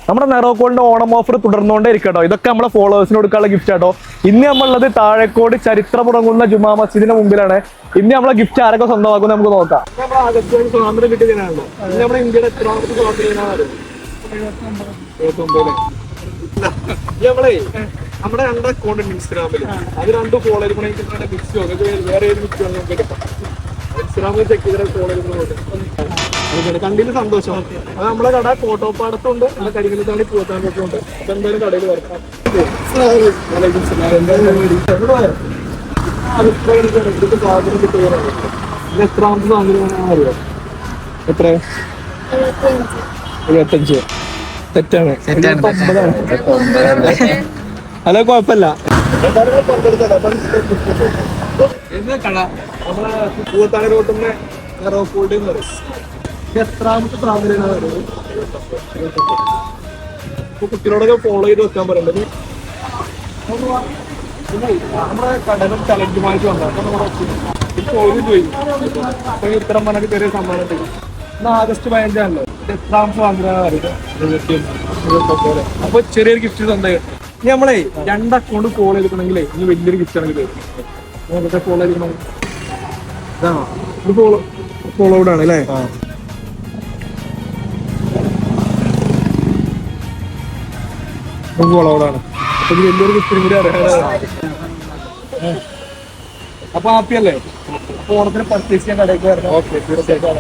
നമ്മുടെ നെറോക്കോളിന്റെ ഓണം ഓഫർ തുടർന്നുകൊണ്ടേ ഇരിക്കട്ടോ. ഇതൊക്കെ നമ്മളെ ഫോളോവേഴ്സിന് കൊടുക്കാനുള്ള ഗിഫ്റ്റ് ആട്ടോ. ഇന്ന് നമ്മളുള്ളത് താഴേക്കോട് ചരിത്രമുറങ്ങുന്ന ജുമാ മസ്ജിദിന്റെ മുമ്പിലാണ്. ഇന്ന് നമ്മളെ ഗിഫ്റ്റ് ആരൊക്കെ സ്വന്തമാക്കും നമുക്ക് നോക്കാം. സ്വാതന്ത്ര്യം കിട്ടിയതിനാണല്ലോ നമ്മുടെ ഇന്ത്യയുടെ എത്രാമത്തെ സ്വാതന്ത്ര്യം? നമ്മളെ നമ്മുടെ 2 അക്കൗണ്ട് ഉണ്ട് ഇൻസ്റ്റാഗ്രാമിൽ. അത് 2 ഫോളോ ചെയ്ത് ഗിഫ്റ്റ് വേറെ ഏത് ഗിഫ്റ്റ് നമുക്ക് എടുക്കാം. ഇൻസ്റ്റാഗ്രാമിൽ ചെക്ക് ചെയ്ത ഫോളോ ചെയ്ത് കണ്ടിന് സന്തോഷം. അത് നമ്മളെ കട കോട്ടോപ്പാടത്തുണ്ട്, നമ്മുടെ കരിങ്കലത്താണി പൂത്താനത്തുണ്ട്. അപ്പൊ എന്തായാലും കടയിൽ വരക്കാം. സ്വാതന്ത്ര്യം കിട്ടുകയാണ്. ഇത് എത്രാമത്തെ സ്വാതന്ത്ര്യമാണെന്ന് അറിയോ? എത്ര? 75. തെറ്റാണ്. അല്ല കുഴപ്പമില്ല. നമ്മളെ പൂത്താന റോട്ടിന്റെ നെറോക്കോൾഡ് എന്ന് പറയും. എത്രാമത്തെ സ്വാതന്ത്ര്യമാണ് പറയുന്നത്? ഇപ്പൊ കുട്ടികളോടൊക്കെ ഫോളോ ചെയ്ത് വെക്കാൻ പറയുന്നത്. നമ്മുടെ കടലും ചലഞ്ചുമായിട്ട് വന്നത് ഇത്തരം പറഞ്ഞ ചെറിയ സമ്മാനം ഇന്ന് ആഗസ്റ്റ് 15 എത്രാമത്തെ സ്വാതന്ത്ര്യമാണ് പറയുന്നത്. അപ്പൊ ചെറിയൊരു ഗിഫ്റ്റ് തന്നത്. ഇനി നമ്മളെ 2 അക്കൗണ്ട് ഫോളോ ചെയ്തിട്ടുണ്ടെങ്കിലേ ഇനി വലിയൊരു ഗിഫ്റ്റ് ആണെങ്കിൽ ഫോളോ ചെയ്തിട്ടുണ്ടെങ്കിൽ ഇതാണോ? ഇത് ഫോളോഡ് ആണ് അല്ലേ? ഫോളോഡ് ആണ്. അപ്പൊ ഇത് വലിയൊരു ഗിഫ്റ്റിനും കൂടി അറിയാം. അപ്പൊ ഹാപ്പി അല്ലേ? അപ്പൊ ഓണത്തിന് പർച്ചേസ് ചെയ്യാൻ കടയിൽ വരണം. ഓക്കെ, തീർച്ചയായിട്ടും.